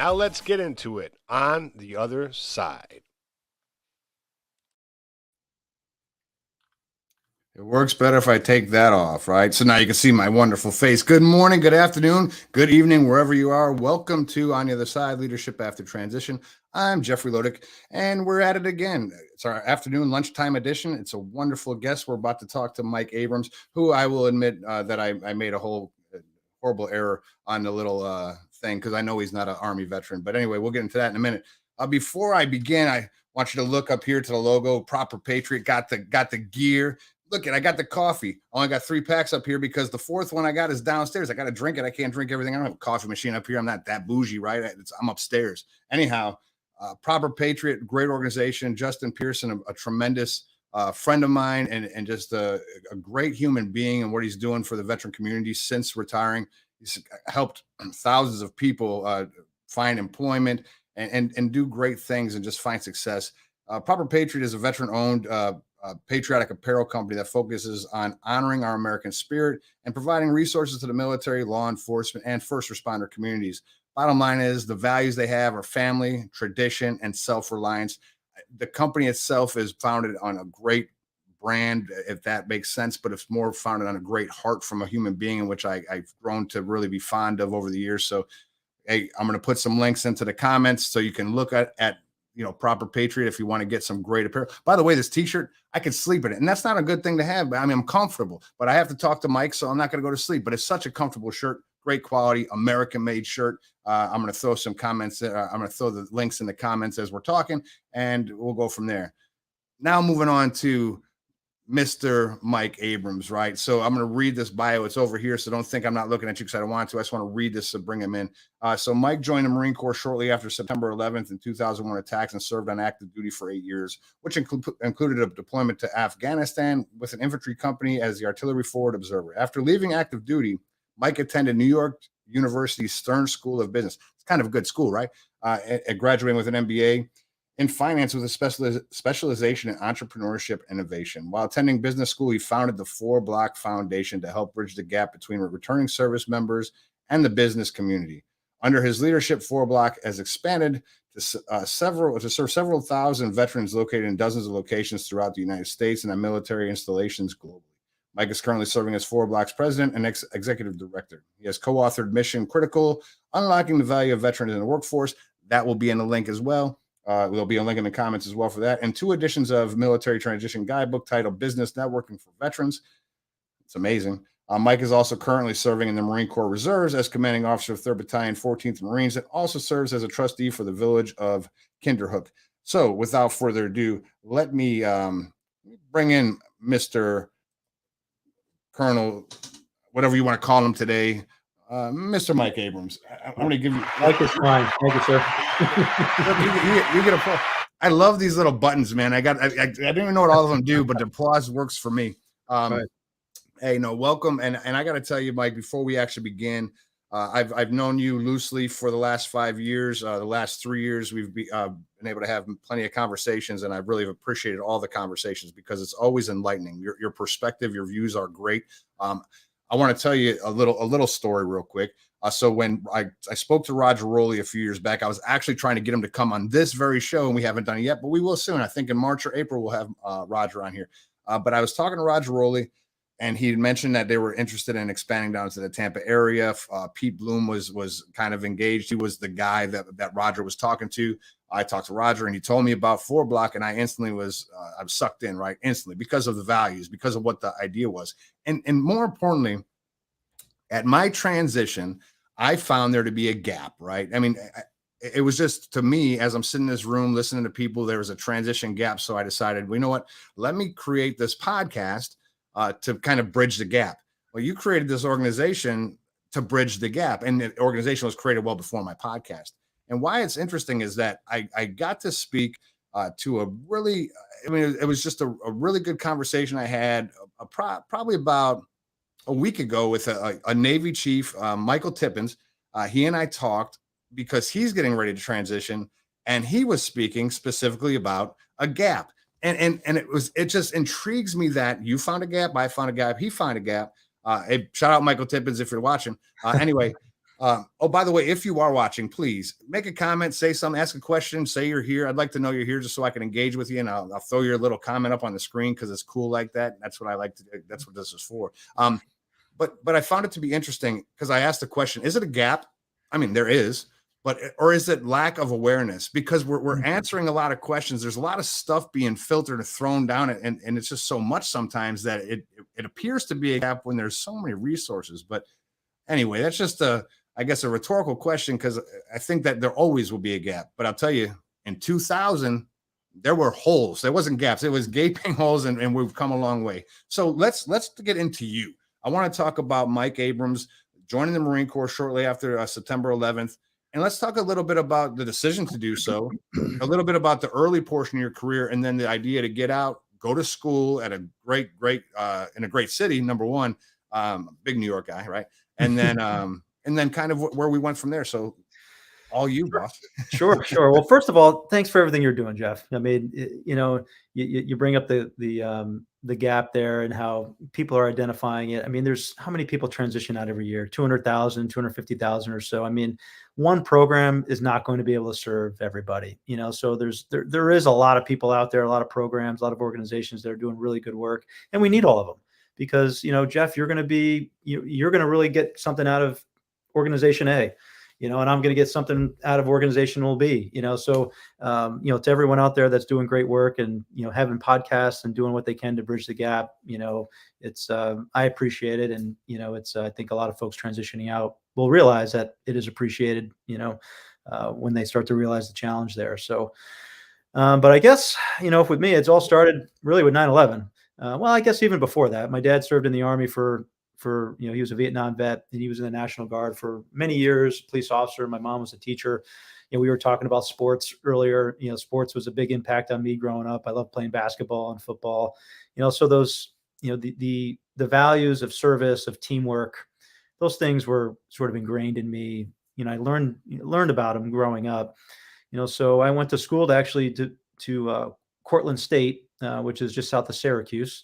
Now let's get into it on the other side. It works better if I take that off, right? So now you can see my wonderful face. Good morning, good afternoon, good evening, wherever you are. Welcome to On the Other Side, Leadership After Transition. I'm Jeffrey Lodick, and we're at it again. It's our afternoon lunchtime edition. It's a wonderful guest. We're about to talk to Mike Abrams, who I will admit that I made a whole horrible error on the little thing because I know he's not an Army veteran. But anyway, we'll get into that in a minute. Before I begin, I want you to look up here to the logo. Proper Patriot got the gear. Look, I got the coffee. I only got 3 packs up here because the 4th one I got is downstairs. I got to drink it. I can't drink everything. I don't have a coffee machine up here. I'm not that bougie, right? I'm upstairs. Anyhow, Proper Patriot, great organization. Justin Pearson, a tremendous friend of mine and just a great human being and what he's doing for the veteran community since retiring. He's helped thousands of people find employment and do great things and just find success. Proper Patriot is a veteran-owned patriotic apparel company that focuses on honoring our American spirit and providing resources to the military, law enforcement, and first responder communities. Bottom line is the values they have are family, tradition, and self-reliance. The company itself is founded on a great brand, if that makes sense, but it's more founded on a great heart from a human being, in which I've grown to really be fond of over the years. So, hey, I'm going to put some links into the comments so you can look at Proper Patriot if you want to get some great apparel. By the way, this t-shirt, I could sleep in it. And that's not a good thing to have. I mean, I'm comfortable, but I have to talk to Mike, so I'm not going to go to sleep. But it's such a comfortable shirt, great quality, American-made shirt. I'm going to throw some comments. I'm going to throw the links in the comments as we're talking, and we'll go from there. Now moving on to Mr. Mike Abrams, right? So I'm going to read this bio. It's over here, so don't think I'm not looking at you because I don't want to. I just want to read this to bring him in. So Mike joined the Marine Corps shortly after September 11th in 2001 attacks and served on active duty for 8 years, which included a deployment to Afghanistan with an infantry company as the artillery forward observer. After leaving active duty, Mike attended New York University's Stern School of Business. It's kind of a good school, right? Graduating with an MBA in finance with a specialization in entrepreneurship innovation. While attending business school, he founded the FourBlock Foundation to help bridge the gap between returning service members and the business community. Under his leadership, FourBlock has expanded to serve several thousand veterans located in dozens of locations throughout the United States and on military installations globally. Mike is currently serving as FourBlock's president and executive director. He has co-authored Mission Critical, Unlocking the Value of Veterans in the Workforce. That will be in the link as well. There'll be a link in the comments as well for that. And 2 editions of Military Transition Guidebook titled Business Networking for Veterans. It's amazing. Mike is also currently serving in the Marine Corps Reserves as commanding officer of 3rd Battalion, 14th Marines, and also serves as a trustee for the village of Kinderhook. So without further ado, let me bring in Mr. Colonel, whatever you want to call him today, Mr. Mike Abrams. I'm going to give you. Mike is fine. Thank you, sir. you get a. I love these little buttons, man. I don't even know what all of them do, but the applause works for me. Right. Hey, no, welcome. And I got to tell you, Mike, before we actually begin, I've known you loosely for the last 5 years. The last 3 years, we've been able to have plenty of conversations, and I've really appreciated all the conversations because it's always enlightening. Your perspective, your views are great. I want to tell you a little story real quick. So when I spoke to Roger Roley a few years back, I was actually trying to get him to come on this very show, and we haven't done it yet, but we will soon. I think in March or April, we'll have Roger on here. But I was talking to Roger Roley, and he mentioned that they were interested in expanding down to the Tampa area. Pete Bloom was kind of engaged. He was the guy that Roger was talking to. I talked to Roger, and he told me about FourBlock, and I instantly was I'm sucked in, right? Instantly, because of the values, because of what the idea was. And more importantly, at my transition, I found there to be a gap, right? I mean, it was just, to me, as I'm sitting in this room listening to people, there was a transition gap. So I decided, well, you know what? Let me create this podcast to kind of bridge the gap. Well, you created this organization to bridge the gap, and the organization was created well before my podcast. And why it's interesting is that I got to speak to a really, it was just a really good conversation I had probably about a week ago with a Navy chief, Michael Tippins. He and I talked because he's getting ready to transition, and he was speaking specifically about a gap. And it just intrigues me that you found a gap, I found a gap, he found a gap. Hey, shout out Michael Tippins if you're watching. Anyway, Oh, by the way, if you are watching, please make a comment, say something, ask a question, say you're here. I'd like to know you're here just so I can engage with you, and I'll throw your little comment up on the screen because it's cool like that. That's what I like to do. That's what this is for. But I found it to be interesting because I asked the question: is it a gap? I mean, there is, but or is it lack of awareness? Because we're answering a lot of questions. There's a lot of stuff being filtered and thrown down, and it's just so much sometimes that it appears to be a gap when there's so many resources. But anyway, that's just I guess a rhetorical question because I think that there always will be a gap. But I'll tell you, in 2000, there were holes. There wasn't gaps. It was gaping holes, and we've come a long way. So let's get into you. I want to talk about Mike Abrams joining the Marine Corps shortly after September 11th. And let's talk a little bit about the decision to do so, a little bit about the early portion of your career, and then the idea to get out, go to school at a great in a great city, number one, big New York guy, right? And then kind of where we went from there. So all you, boss. Sure. Well, first of all, thanks for everything you're doing, Jeff. I mean, you bring up the gap there and how people are identifying it. I mean, there's how many people transition out every year? 200,000, 250,000 or so. I mean, one program is not going to be able to serve everybody, so there is a lot of people out there, a lot of programs, a lot of organizations that are doing really good work, and we need all of them because, Jeff, you're going to really get something out of organization A, and I'm going to get something out of organizational B, so, to everyone out there that's doing great work and, having podcasts and doing what they can to bridge the gap, it's, I appreciate it. And, it's, I think a lot of folks transitioning out will realize that it is appreciated, when they start to realize the challenge there. So, but I guess, with me, it's all started really with 9/11. Well, I guess even before that, my dad served in the Army for he was a Vietnam vet and he was in the National Guard for many years, police officer. My mom was a teacher. We were talking about sports earlier. Sports was a big impact on me growing up. I loved playing basketball and football. So those, the values of service, of teamwork, those things were sort of ingrained in me. I learned about them growing up. So I went to school to Cortland State, which is just south of Syracuse.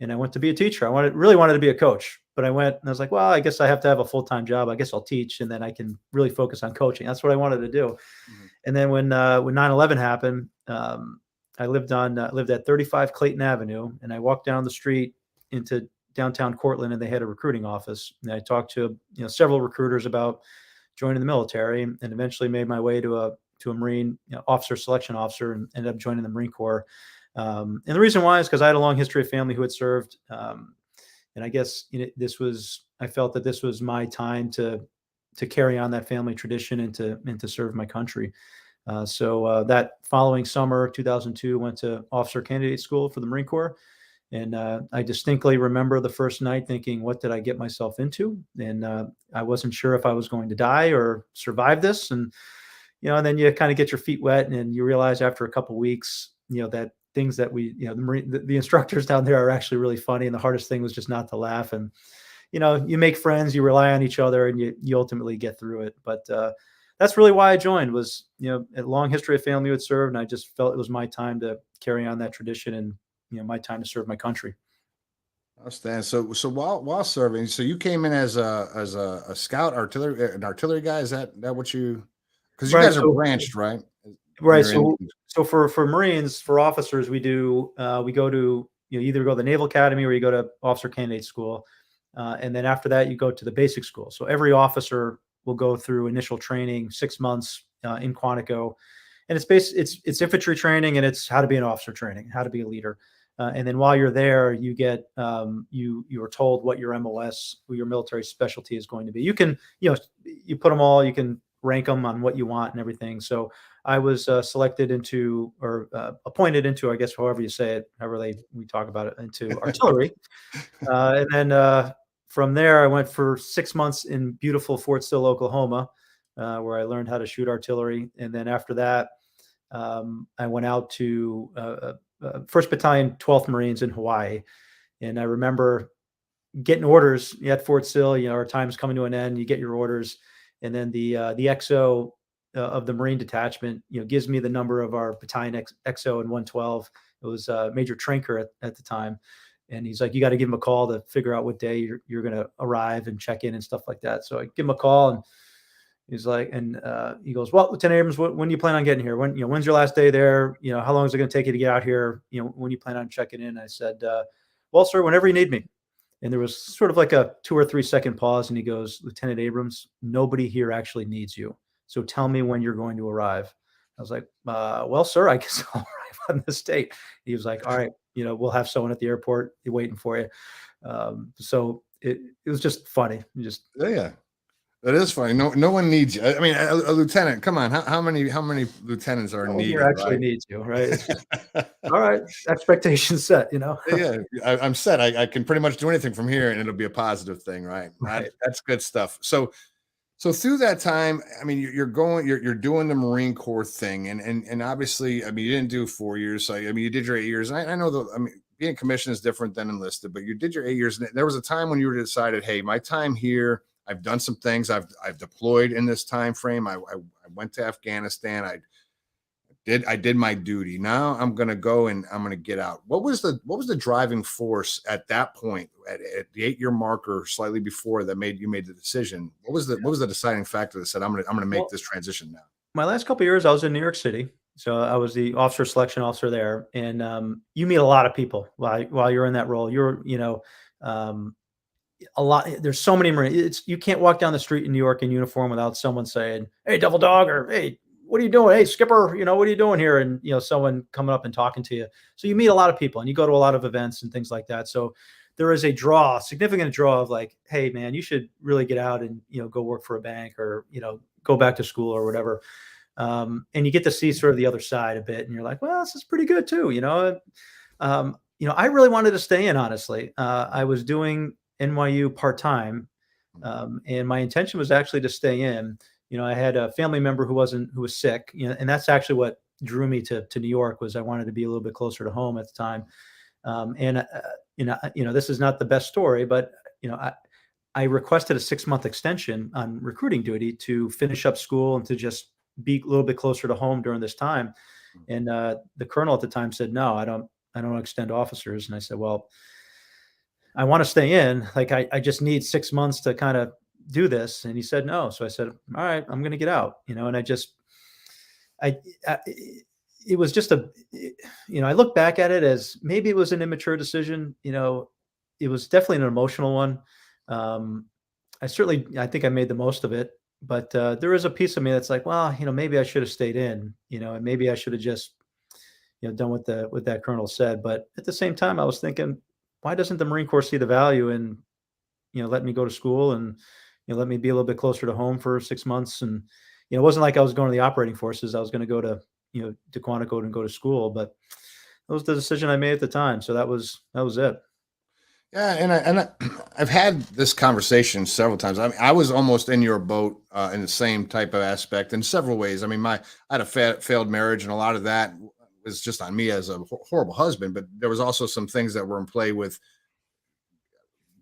And I went to be a teacher. I really wanted to be a coach, but I went and I was like, well, I guess I have to have a full-time job. I guess I'll teach, and then I can really focus on coaching. That's what I wanted to do. Mm-hmm. And then when 9/11 happened, I lived at 35 Clayton Avenue, and I walked down the street into downtown Cortland, and they had a recruiting office. And I talked to several recruiters about joining the military, and eventually made my way to a Marine officer selection officer, and ended up joining the Marine Corps. And the reason why is because I had a long history of family who had served. And I guess I felt that this was my time to carry on that family tradition and to serve my country. So that following summer, 2002, went to officer candidate school for the Marine Corps. And I distinctly remember the first night thinking, what did I get myself into? And I wasn't sure if I was going to die or survive this. And, and then you kind of get your feet wet, and you realize after a couple of weeks, that things that the instructors down there are actually really funny. And the hardest thing was just not to laugh. And, you make friends, you rely on each other, and you ultimately get through it. But that's really why I joined, was, a long history of family who had served. And I just felt it was my time to carry on that tradition, and, my time to serve my country. I understand. So while serving, so you came in as a scout, an artillery guy. Is that what you, because you guys are branched, right? Right. So for Marines, for officers, we go to, either go to the Naval Academy or you go to officer candidate school. And then after that, you go to the basic school. So every officer will go through initial training, 6 months in Quantico. And it's infantry training, and it's how to be an officer training, how to be a leader. And then while you're there, you get you are told what your MOS, your military specialty is going to be. You can, you put them all, you can rank them on what you want and everything. So I was selected into, or appointed into, I guess, however you say it, however we talk about it, into artillery. And then from there, I went for 6 months in beautiful Fort Sill, Oklahoma, where I learned how to shoot artillery. And then after that, I went out to 1st Battalion, 12th Marines in Hawaii. And I remember getting orders at Fort Sill. Our time's coming to an end. You get your orders, and then the XO of the Marine detachment, gives me the number of our battalion XO in 112. It was Major Trinker at the time. And he's like, you got to give him a call to figure out what day you're going to arrive and check in and stuff like that. So I give him a call, and He's like, and he goes, well, Lieutenant Abrams, when do you plan on getting here? When's your last day there? How long is it going to take you to get out here? When you plan on checking in? I said, well, sir, whenever you need me. And there was sort of like a 2 or 3 second pause. And he goes, Lieutenant Abrams, nobody here actually needs you. So tell me when you're going to arrive. I was like, well, sir, I guess I'll arrive on this date. He was like, all right, we'll have someone at the airport waiting for you. So it was just funny. Yeah. That is funny. No one needs you. I mean, a lieutenant. Come on, how many lieutenants are needed? Here actually needs you, right? All right, expectations set. Yeah, I'm set. I can pretty much do anything from here, and it'll be a positive thing, right? Right. That's good stuff. So through that time, I mean, you're doing the Marine Corps thing, and obviously, I mean, you didn't do 4 years. So I mean, you did your 8 years. And I know I mean, being commissioned is different than enlisted, but you did your 8 years. And there was a time when you decided, hey, my time here. I've done some things. I've deployed in this time frame. I went to Afghanistan. I did my duty. Now I'm going to go and I'm going to get out. What was the driving force at that point, at the 8-year marker, slightly before that made the decision? What was the deciding factor that said I'm going to make this transition now? My last couple of years, I was in New York City. So I was the officer selection officer there, and you meet a lot of people while you're in that role. You're a lot. There's so many Marines. You can't walk down the street in New York in uniform without someone saying, "Hey, Devil Dog," or "Hey, what are you doing? Hey, Skipper, what are you doing here?" And someone coming up and talking to you. So you meet a lot of people, and you go to a lot of events and things like that. So there is a significant draw of like, "Hey, man, you should really get out and go work for a bank or go back to school or whatever." And you get to see sort of the other side a bit, and you're like, "Well, this is pretty good too." I really wanted to stay in. Honestly, I was doing NYU part-time. And my intention was actually to stay in. I had a family member who was sick, and that's actually what drew me to New York. Was I wanted to be a little bit closer to home at the time. This is not the best story, but I requested a 6-month extension on recruiting duty to finish up school and to just be a little bit closer to home during this time. And the colonel at the time said, "No, I don't extend officers." And I said, "Well, I want to stay in. Like, I just need 6 months to kind of do this." And he said, "No." So I said, "All right, I'm going to get out." And it was just I look back at it as maybe it was an immature decision. It was definitely an emotional one. I think I made the most of it, but there is a piece of me that's like, well, maybe I should have stayed in, and maybe I should have just, done what that colonel said. But at the same time, I was thinking, why doesn't the Marine Corps see the value in, let me go to school and, let me be a little bit closer to home for 6 months? And, it wasn't like I was going to the operating forces. I was going to go to, to Quantico and go to school, but that was the decision I made at the time. So that was it. Yeah, and I've had this conversation several times. I mean, I was almost in your boat in the same type of aspect in several ways. I mean, I had a failed marriage, and a lot of that was just on me as a horrible husband. But there was also some things that were in play with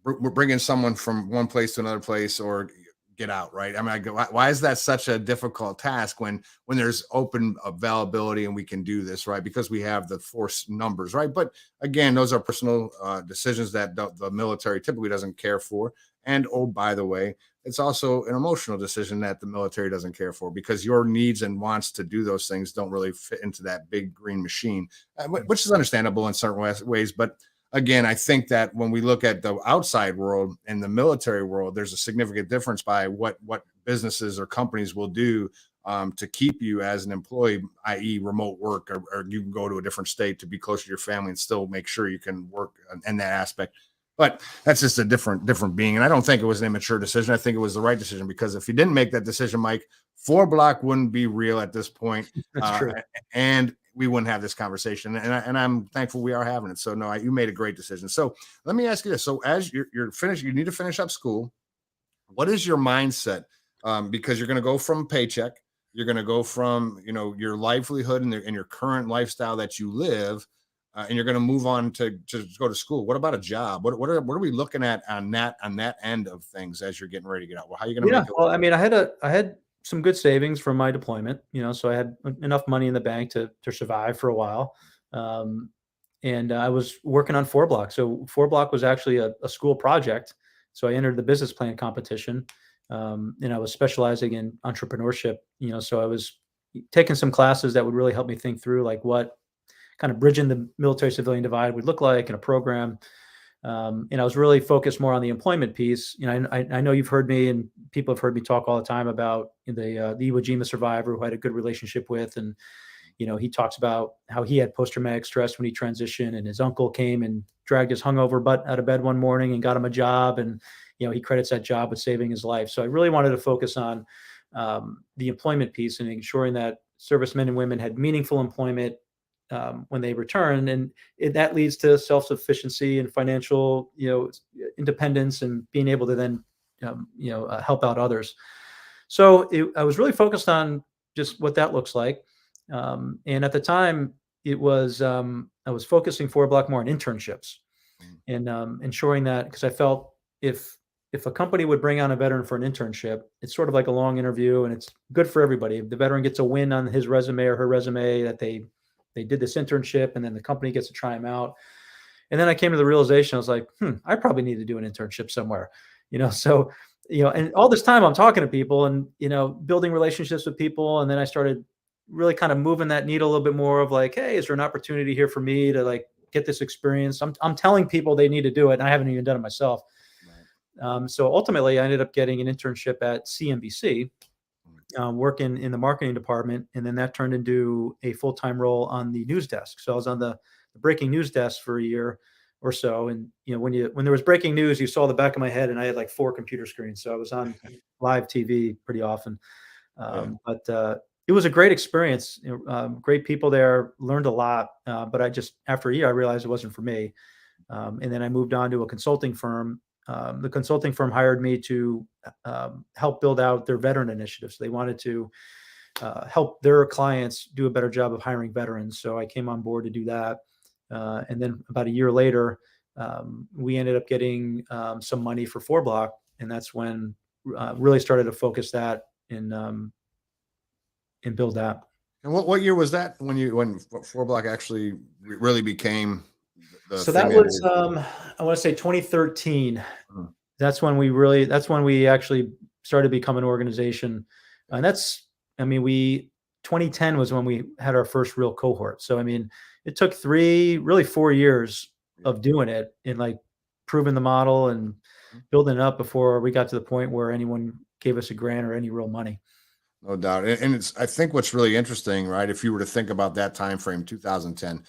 bringing someone from one place to another place or get out, right? I mean, I go, why is that such a difficult task when there's open availability and we can do this, right? Because we have the force numbers, right? But again, those are personal decisions that the military typically doesn't care for. And oh, by the way, it's also an emotional decision that the military doesn't care for, because your needs and wants to do those things don't really fit into that big green machine, which is understandable in certain ways. But again, I think that when we look at the outside world and the military world, there's a significant difference by what businesses or companies will do to keep you as an employee, i.e. remote work, or you can go to a different state to be closer to your family and still make sure you can work in that aspect. But that's just a different being. And I don't think it was an immature decision. I think it was the right decision, because if you didn't make that decision, Mike, FourBlock wouldn't be real at this point. That's true. And we wouldn't have this conversation. And I'm thankful we are having it. So no, you made a great decision. So let me ask you this. So as you're finished, you need to finish up school. What is your mindset? Because you're going to go from paycheck, you're going to go from, your livelihood and your current lifestyle that you live, and you're going to move on to go to school. What about a job? What are we looking at on that end of things as you're getting ready to get out? Well, how are you going to make it? Well, I mean, I had some good savings from my deployment, so I had enough money in the bank to survive for a while. And I was working on FourBlock. So FourBlock was actually a school project. So I entered the business plan competition, And I was specializing in entrepreneurship, so I was taking some classes that would really help me think through like what kind of bridging the military civilian divide would look like in a program. And I was really focused more on the employment piece. I know you've heard me and people have heard me talk all the time about the Iwo Jima survivor who I had a good relationship with. And, he talks about how he had post-traumatic stress when he transitioned, and his uncle came and dragged his hungover butt out of bed one morning and got him a job. And, he credits that job with saving his life. So I really wanted to focus on the employment piece and ensuring that servicemen and women had meaningful employment when they return, and that leads to self-sufficiency and financial, independence, and being able to then, help out others. So I was really focused on just what that looks like, and at the time, I was focusing FourBlock more on internships, and ensuring that, because I felt if a company would bring on a veteran for an internship, it's sort of like a long interview, and it's good for everybody. The veteran gets a win on his resume or her resume that they did this internship, and then the company gets to try them out. And then I came to the realization, I was like, I probably need to do an internship somewhere, so, and all this time I'm talking to people and, building relationships with people. And then I started really kind of moving that needle a little bit more of like, hey, is there an opportunity here for me to like get this experience? I'm telling people they need to do it, and I haven't even done it myself. Right. So ultimately I ended up getting an internship at CNBC, working in the marketing department. And then that turned into a full-time role on the news desk. So I was on the breaking news desk for a year or so. And, when there was breaking news, you saw the back of my head, and I had like 4 computer screens. So I was on live TV pretty often. But it was a great experience. Great people there, learned a lot. But after a year, I realized it wasn't for me. And then I moved on to a consulting firm. The consulting firm hired me to help build out their veteran initiatives. They wanted to help their clients do a better job of hiring veterans. So I came on board to do that. And then about a year later, we ended up getting some money for FourBlock. And that's when really started to focus that and build that. And what year was that when FourBlock actually really became the so that was I want to say 2013. That's when we actually started to become an organization. And 2010 was when we had our first real cohort. So it took 4 years of doing it and like proving the model and building it up before we got to the point where anyone gave us a grant or any real money. No doubt. And I think what's really interesting, right? If you were to think about that time frame, 2010,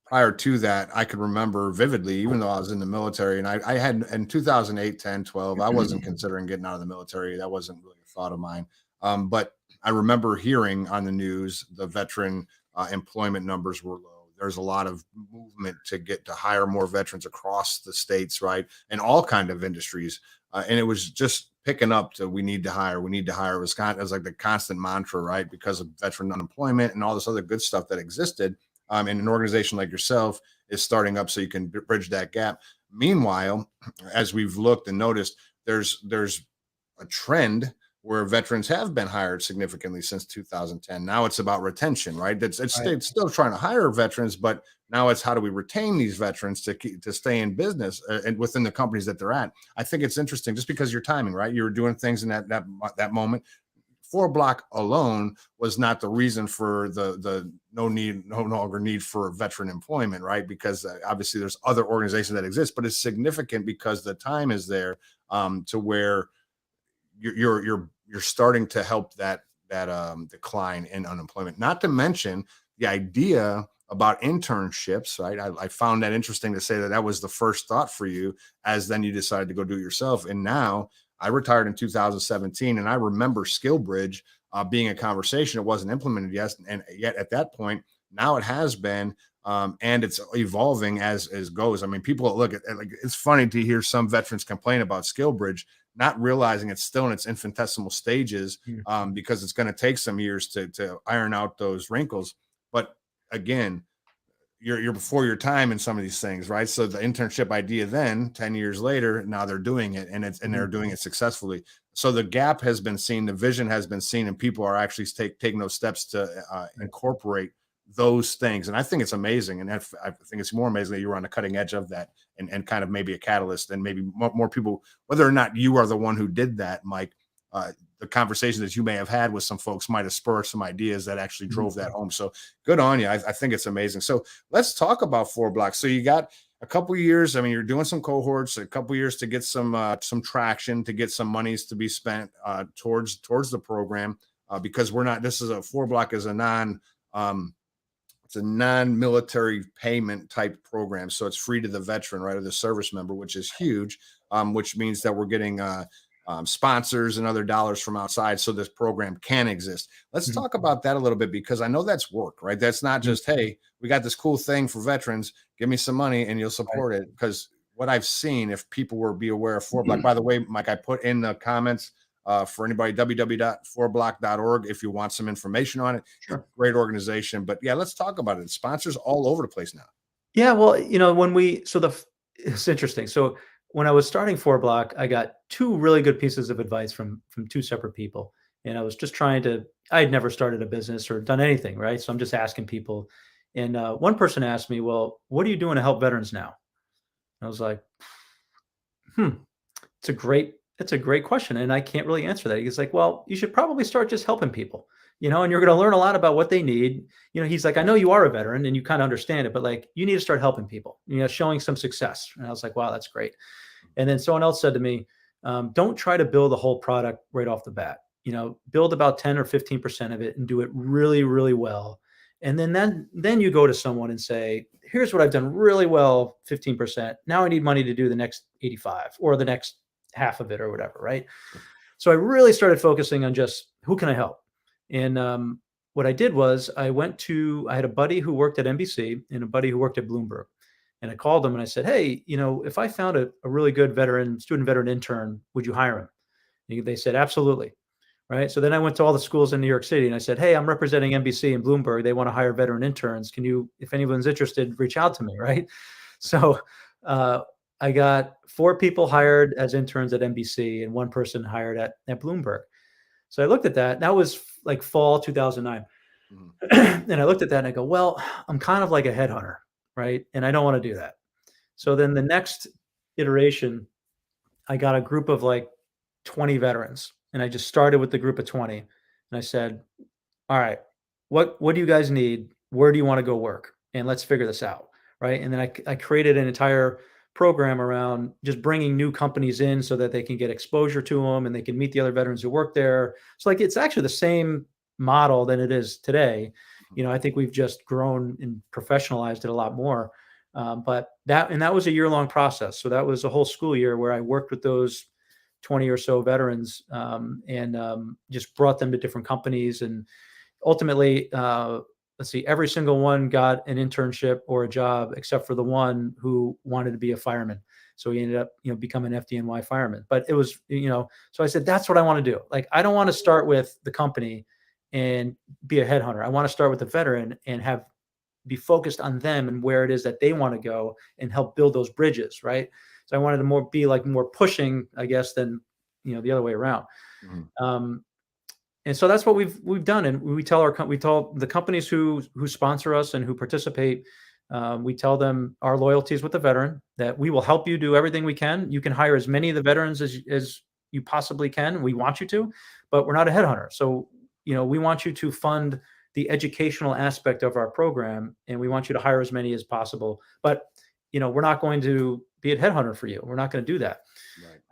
prior to that, I could remember vividly, even though I was in the military, and I had in 2008, 10, 12, I wasn't considering getting out of the military. That wasn't really a thought of mine. But I remember hearing on the news, the veteran employment numbers were low. There's a lot of movement to hire more veterans across the states, right? And all kind of industries. And it was just picking up to we need to hire. It was like the constant mantra, right? Because of veteran unemployment and all this other good stuff that existed. And an organization like yourself is starting up so you can bridge that gap. Meanwhile, as we've looked and noticed, there's a trend where veterans have been hired significantly since 2010. Now it's about retention, right? It's still trying to hire veterans, but now it's how do we retain these veterans to stay in business and within the companies that they're at. I think it's interesting just because your timing, right? You were doing things in that moment. FourBlock alone was not the reason for the no longer need for veteran employment, right? Because obviously there's other organizations that exist, but it's significant because the time is there to where you're starting to help that decline in unemployment. Not to mention the idea about internships, right? I found that interesting to say that was the first thought for you, as then you decided to go do it yourself. And now I retired in 2017, and I remember SkillBridge being a conversation. It wasn't implemented yet, and yet at that point, now it has been, and it's evolving as goes. People look at like it's funny to hear some veterans complain about SkillBridge, not realizing it's still in its infinitesimal stages, because it's going to take some years to iron out those wrinkles. But again, you're before your time in some of these things, right? So the internship idea then 10 years later, now they're doing it and they're doing it successfully. So the gap has been seen, the vision has been seen, and people are actually taking those steps to incorporate those things. And I think it's amazing. And I think it's more amazing that you're on the cutting edge of that, and kind of maybe a catalyst, and maybe more people, whether or not you are the one who did that, Mike, the conversations that you may have had with some folks might have spurred some ideas that actually drove that home. So good on you. I think it's amazing. So let's talk about FourBlock. So you got a couple of years. I mean, you're doing some cohorts, a couple of years to get some traction, to get some monies to be spent towards the program, because this is a FourBlock is it's a non-military payment type program. So it's free to the veteran, right, or the service member, which is huge, which means that we're getting sponsors and other dollars from outside, so this program can exist. Let's talk about that a little bit, because I know that's work, right? That's not just, hey, we got this cool thing for veterans, give me some money and you'll support it. Because what I've seen, if people were be aware of FourBlock, by the way, Mike, I put in the comments for anybody, www.fourblock.org, if you want some information on it. Sure. Great organization. But yeah, let's talk about it. Sponsors all over the place now. Yeah, well, it's interesting. So when I was starting FourBlock, I got two really good pieces of advice from two separate people. And I was just I had never started a business or done anything, right? So I'm just asking people. And one person asked me, well, what are you doing to help veterans now? And I was like, it's a great question. And I can't really answer that. He's like, well, you should probably start just helping people, and you're going to learn a lot about what they need. He's like, I know you are a veteran and you kind of understand it, but like, you need to start helping people, showing some success. And I was like, wow, that's great. And then someone else said to me, don't try to build a whole product right off the bat, build about 10 or 15% of it and do it really, really well. And then you go to someone and say, here's what I've done really well, 15%. Now I need money to do the next 85 or the next half of it or whatever. Right. So I really started focusing on just who can I help? And what I did was I had a buddy who worked at NBC and a buddy who worked at Bloomberg. And I called them and I said, hey, if I found a really good student veteran intern, would you hire him? And they said, absolutely. Right. So then I went to all the schools in New York City and I said, hey, I'm representing NBC and Bloomberg. They want to hire veteran interns. If anyone's interested, reach out to me. Right. So I got 4 people hired as interns at NBC and 1 person hired at Bloomberg. So I looked at that. That was like fall 2009. And I looked at that and I go, well, I'm kind of like a headhunter, right? And I don't want to do that. So then the next iteration, I got a group of like 20 veterans. And I just started with the group of 20. And I said, all right, what do you guys need? Where do you want to go work? And let's figure this out, right? And then I created an entire program around just bringing new companies in so that they can get exposure to them and they can meet the other veterans who work there. So like, it's actually the same model than it is today. I think we've just grown and professionalized it a lot more. But that was a year-long process. So that was a whole school year where I worked with those 20 or so veterans and just brought them to different companies. And ultimately, every single one got an internship or a job except for the one who wanted to be a fireman. So he ended up, becoming an FDNY fireman. But it was, so I said, that's what I want to do. Like, I don't want to start with the company and be a headhunter. I want to start with the veteran and be focused on them and where it is that they want to go and help build those bridges. Right. So I wanted to be more pushing, I guess, than, the other way around. And so that's what we've done. And we tell the companies who sponsor us and who participate, we tell them our loyalties with the veteran, that we will help you do everything we can. You can hire as many of the veterans as you possibly can. We want you to, but we're not a headhunter. So, we want you to fund the educational aspect of our program, and we want you to hire as many as possible. But, we're not going to be a headhunter for you. We're not going to do that.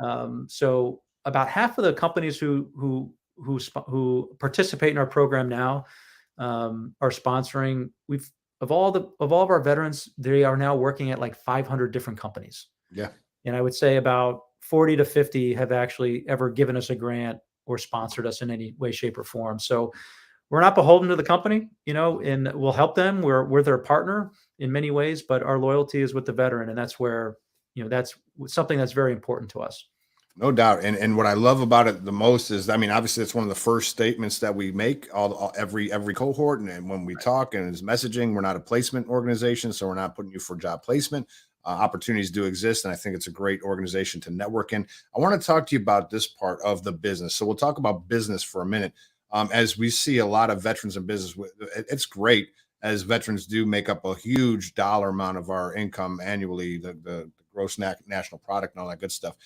Right. So about half of the companies who participate in our program now are sponsoring. Of all of our veterans, they are now working at like 500 different companies. Yeah. And I would say about 40 to 50 have actually ever given us a grant or sponsored us in any way, shape, or form. So we're not beholden to the company, and we'll help them. We're their partner in many ways, but our loyalty is with the veteran. And that's where, that's something that's very important to us. No doubt. And what I love about it the most is, obviously it's one of the first statements that we make every cohort. And when we talk and it's messaging, we're not a placement organization. So we're not putting you for job placement. Opportunities do exist. And I think it's a great organization to network in. I want to talk to you about this part of the business. So we'll talk about business for a minute. As we see a lot of veterans in business, it's great. as veterans do make up a huge dollar amount of our income annually, the gross national product and all that good stuff.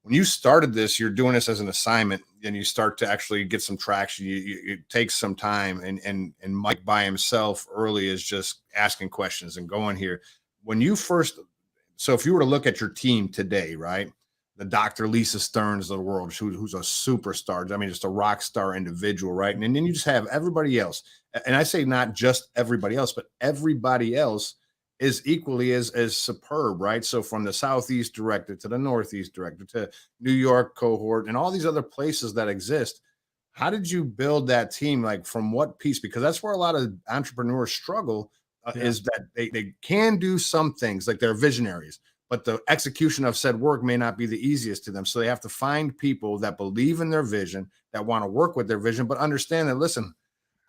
When you started this, you're doing this as an assignment, and you start to actually get some traction. It takes some time, and Mike by himself early is just asking questions and going here. When you first, so if you were to look at your team today, right, the Dr. Lisa Stearns of the world, who's a superstar, I mean, just a rock star individual, right, and then you just have everybody else, and I say not just everybody else, but everybody else is equally as superb, right? So from the Southeast director to the Northeast director to New York cohort and all these other places that exist, how did you build that team? Like from what piece? Because that's where a lot of entrepreneurs struggle, is that they can do some things, like they're visionaries, but the execution of said work may not be the easiest to them. So they have to find people that believe in their vision, that want to work with their vision, but understand that, listen,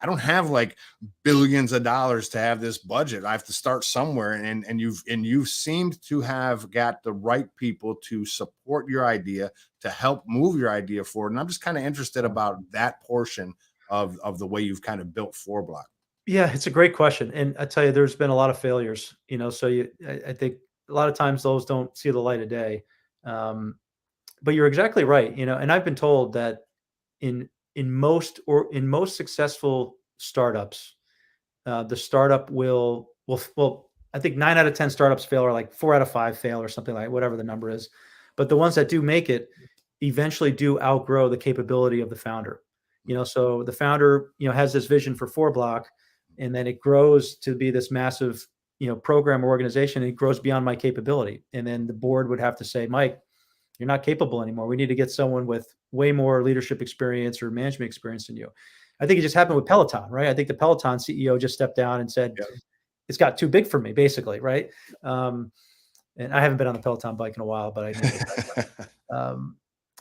I don't have like billions of dollars to have this budget. I have to start somewhere. And you've seemed to have got the right people to support your idea, to help move your idea forward. And I'm just kind of interested about that portion of the way you've kind of built FourBlock. Yeah, it's a great question. And I tell you, there's been a lot of failures, so I think a lot of times those don't see the light of day. But you're exactly right. And I've been told that in most successful startups, the startup will, I think 9 out of 10 startups fail, or like 4 out of 5 fail, or something like whatever the number is. But the ones that do make it eventually do outgrow the capability of the founder. So the founder, has this vision for FourBlock, and then it grows to be this massive, program or organization. And it grows beyond my capability. And then the board would have to say, Mike, you're not capable anymore. We need to get someone with way more leadership experience or management experience than you. I think it just happened with Peloton, right? I think the Peloton CEO just stepped down and said, it's got too big for me, basically, right? And I haven't been on the Peloton bike in a while, but I know.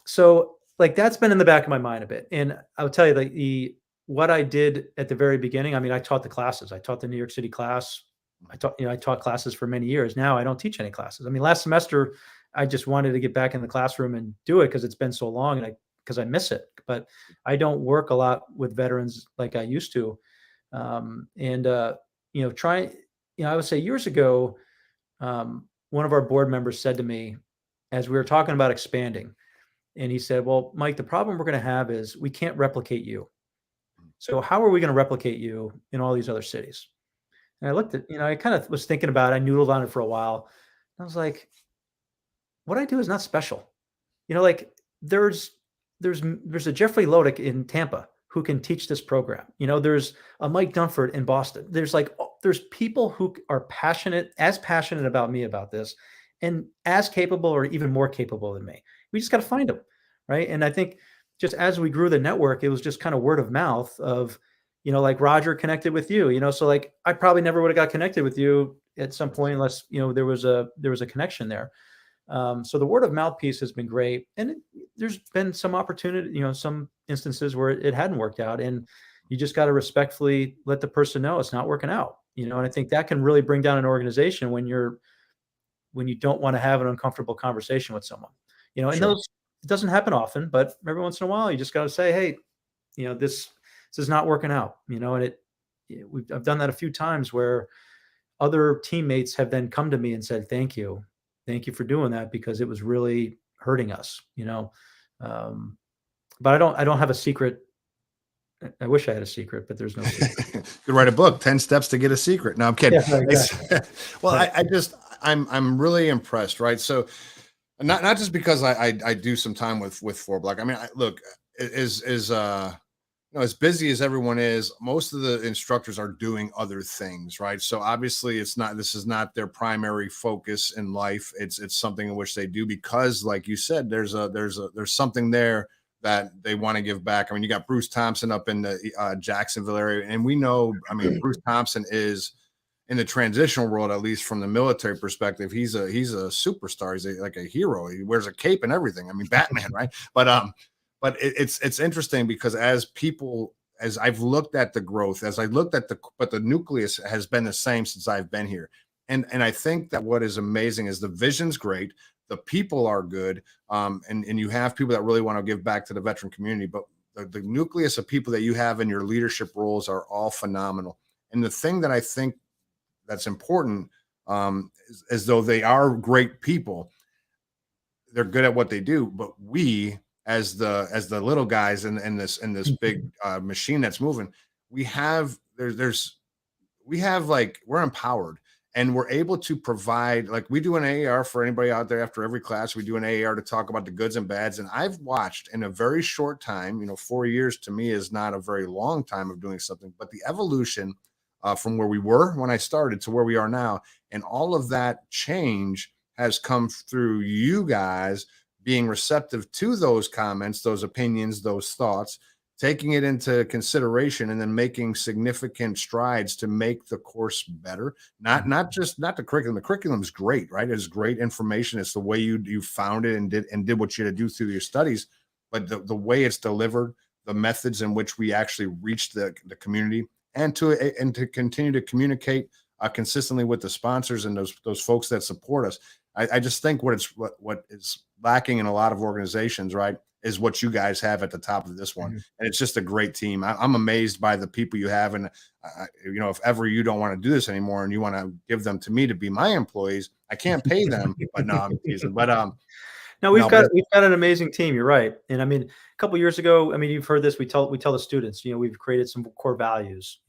So like that's been in the back of my mind a bit. And I'll tell you, what I did at the very beginning, I mean, I taught the classes. I taught the New York City class. I taught classes for many years. Now I don't teach any classes. I mean, last semester, I just wanted to get back in the classroom and do it because it's been so long, and because I miss it. But I don't work a lot with veterans like I used to. I would say years ago, one of our board members said to me, as we were talking about expanding, and he said, well, Mike, the problem we're going to have is we can't replicate you. So how are we going to replicate you in all these other cities? And I looked at, I kind of was thinking about it. I noodled on it for a while. I was like, what I do is not special. Like there's a Jeffrey Lodick in Tampa who can teach this program. There's a Mike Dunford in Boston. There's people who are passionate about me about this, and as capable or even more capable than me. We just got to find them. Right. And I think just as we grew the network, it was just kind of word of mouth of, like Roger connected with you, so like I probably never would have got connected with you at some point unless, there was a connection there. So the word of mouth piece has been great. And there's been some opportunity, some instances where it hadn't worked out, and you just got to respectfully let the person know it's not working out, and I think that can really bring down an organization when you don't want to have an uncomfortable conversation with someone, and Sure. it doesn't happen often, but every once in a while you just got to say, hey, this is not working out, and I've done that a few times where other teammates have then come to me and said, thank you for doing that, because it was really hurting us, but I don't have a secret. I wish I had a secret, but there's no secret. You could write a book, 10 steps to get a secret. No, I'm kidding. Yeah, exactly. Well, I'm really impressed. Right. So not just because I do some time with FourBlock. I mean, look, as busy as everyone is, most of the instructors are doing other things, right? So obviously this is not their primary focus in life. It's something in which they do because, like you said, there's something there that they want to give back. I mean, you got Bruce Thompson up in the Jacksonville area, and we know, I mean, Bruce Thompson is in the transitional world, at least from the military perspective, he's a superstar. He's like a hero. He wears a cape and everything. I mean, Batman, right? But it's interesting because as I've looked at the growth, but the nucleus has been the same since I've been here. And I think that what is amazing is the vision's great. The people are good. And you have people that really want to give back to the veteran community, but the nucleus of people that you have in your leadership roles are all phenomenal. And the thing that I think that's important, is though they are great people, they're good at what they do, but we as the little guys in this big machine that's moving, we have we're empowered, and we're able to provide, like, we do an AAR for anybody out there. After every class, we do an AAR to talk about the goods and bads. And I've watched in a very short time, 4 years to me is not a very long time of doing something, but the evolution from where we were when I started to where we are now, and all of that change has come through you guys being receptive to those comments, those opinions, those thoughts, taking it into consideration, and then making significant strides to make the course better. Not the curriculum. The curriculum is great, right? It's great information. It's the way you found it and did what you had to do through your studies, but the way it's delivered, the methods in which we actually reach the community, and to continue to communicate consistently with the sponsors and those folks that support us. I just think what is lacking in a lot of organizations, right, is what you guys have at the top of this one. And it's just a great team. I'm amazed by the people you have. And, if ever you don't want to do this anymore and you want to give them to me to be my employees, I can't pay them, but no, I'm teasing. But, no, we've got an amazing team. You're right. And I mean, a couple of years ago, I mean, you've heard this. We tell the students, we've created some core values,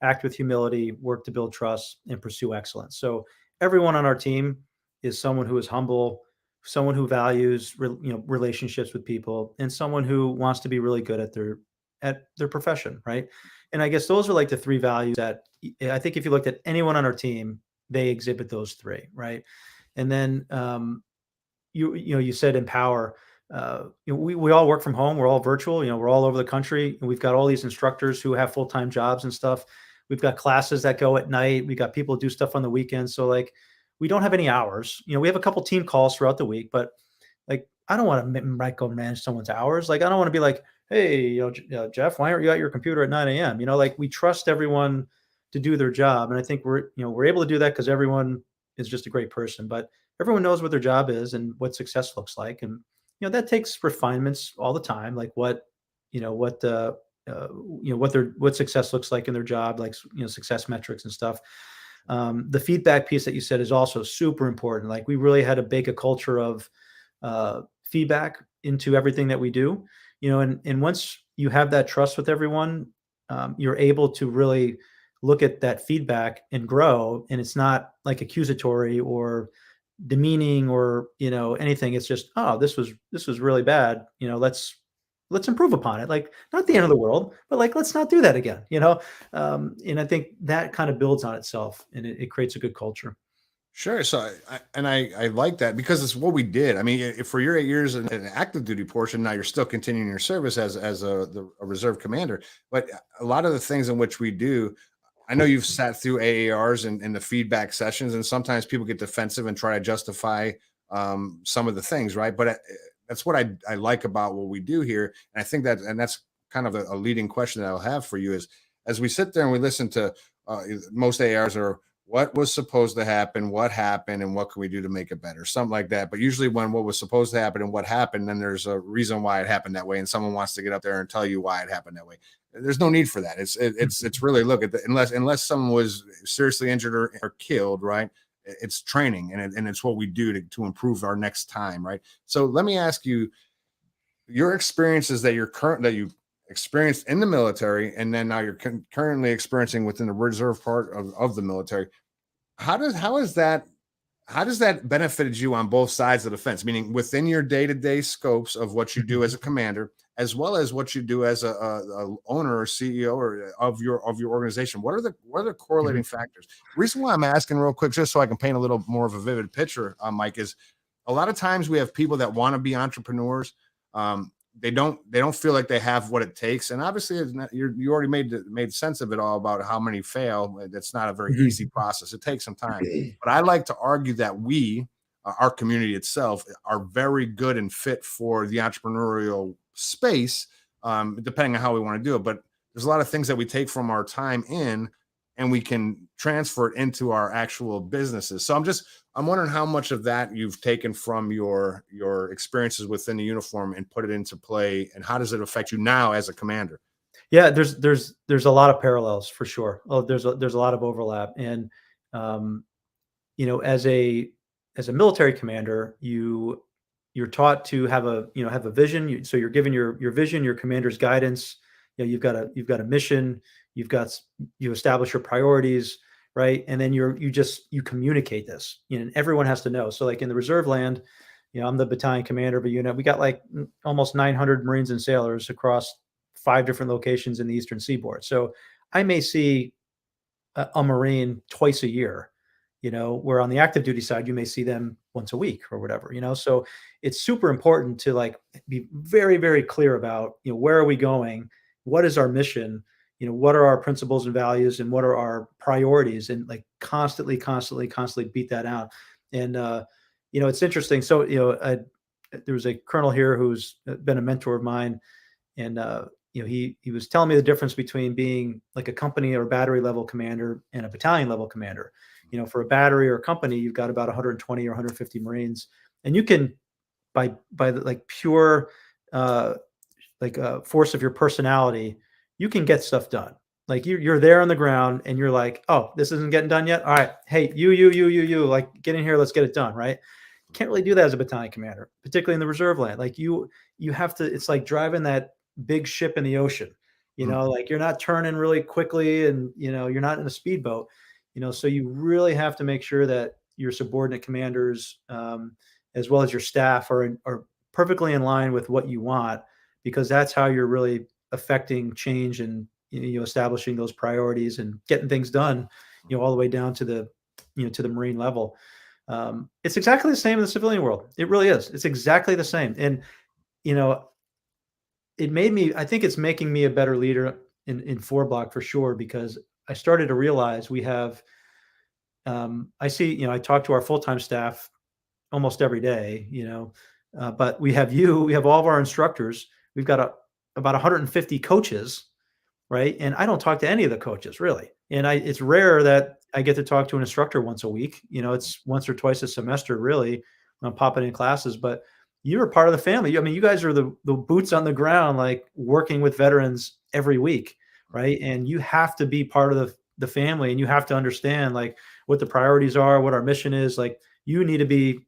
act with humility, work to build trust, and pursue excellence. So everyone on our team is someone who is humble, someone who values relationships with people, and someone who wants to be really good at their profession, right? And I guess those are like the three values that I think if you looked at anyone on our team, they exhibit those three, right? And then you said empower. We all work from home. We're all virtual. We're all over the country, and we've got all these instructors who have full-time jobs and stuff. We've got classes that go at night. We got people who do stuff on the weekends. So like, we don't have any hours. We have a couple team calls throughout the week, but like, I don't want to micromanage someone's hours. Like, I don't want to be like, hey, Jeff, why aren't you at your computer at 9 a.m.? Like, we trust everyone to do their job. And I think we're able to do that because everyone is just a great person, but everyone knows what their job is and what success looks like. And, that takes refinements all the time. Like what success looks like in their job, like, success metrics and stuff. The feedback piece that you said is also super important. Like, we really had to bake a culture of feedback into everything that we do, and once you have that trust with everyone, you're able to really look at that feedback and grow. And it's not like accusatory or demeaning or, anything. It's just, oh, this was really bad. Let's improve upon it. Like, not the end of the world, but like, let's not do that again, and I think that kind of builds on itself, and it creates a good culture. Sure. So I like that because it's what we did. I mean, if for your 8 years in an active duty portion, now you're still continuing your service as a reserve commander, but a lot of the things in which we do, I know you've sat through AARs and the feedback sessions, and sometimes people get defensive and try to justify some of the things, right? But that's what I like about what we do here. And I think that's kind of a leading question that I'll have for you is, as we sit there and we listen to most AARs are, what was supposed to happen, what happened, and what can we do to make it better? Something like that. But usually when what was supposed to happen and what happened, then there's a reason why it happened that way. And someone wants to get up there and tell you why it happened that way. There's no need for that. It's really, look at unless someone was seriously injured or killed, right? It's training, and it's what we do to improve our next time, right? So let me ask you, your experiences that you experienced in the military, and then now you're currently experiencing within the reserve part of the military. How has that benefited you on both sides of the fence? Meaning within your day-to-day scopes of what you do as a commander, as well as what you do as a owner or CEO or of your organization. What are the correlating factors? The reason why I'm asking real quick, just so I can paint a little more of a vivid picture, Mike, is a lot of times we have people that want to be entrepreneurs. They don't feel like they have what it takes, and obviously you already made sense of it all about how many fail. That's not a very easy process. It takes some time, but I like to argue that our community itself, are very good and fit for the entrepreneurial space, depending on how we want to do it. But there's a lot of things that we take from our time in, and we can transfer it into our actual businesses. So I'm wondering how much of that you've taken from your experiences within the uniform and put it into play, and how does it affect you now as a commander? Yeah, there's a lot of parallels for sure. Oh, there's a lot of overlap, and um, as a military commander, you're taught to have a vision. So you're given your vision, your commander's guidance. You've got a mission. You establish your priorities, right? And then you communicate this. And everyone has to know. So like in the reserve land, I'm the battalion commander of a unit. We got like almost 900 Marines and sailors across 5 different locations in the Eastern Seaboard. So I may see a Marine twice a year, where on the active duty side, you may see them once a week or whatever, so it's super important to like be very, very clear about, where are we going? What is our mission? What are our principles and values, and what are our priorities, and like constantly beat that out. And, it's interesting. So, there was a colonel here who's been a mentor of mine, and, he was telling me the difference between being like a company or battery level commander and a battalion level commander. For a battery or a company, you've got about 120 or 150 Marines, and you can, by the like pure force of your personality, you can get stuff done. Like you're there on the ground, and you're like, oh, this isn't getting done yet. All right, hey, you, like get in here, let's get it done, right? You can't really do that as a battalion commander, particularly in the reserve land. Like you have to. It's like driving that big ship in the ocean. Like you're not turning really quickly, and you're not in a speedboat. So you really have to make sure that your subordinate commanders, as well as your staff, are perfectly in line with what you want, because that's how you're really affecting change and establishing those priorities and getting things done, all the way down to the Marine level. It's exactly the same in the civilian world. It really is. It's exactly the same. And I think it's making me a better leader in FourBlock for sure, because I started to realize we have, I talk to our full-time staff almost every day, but we have all of our instructors. We've got about 150 coaches, right? And I don't talk to any of the coaches really. And it's rare that I get to talk to an instructor once a week. It's once or twice a semester really. I'm popping in classes, but you're part of the family. I mean, you guys are the boots on the ground, like working with veterans every week, right? And you have to be part of the family, and you have to understand like what the priorities are, what our mission is. Like you need to be,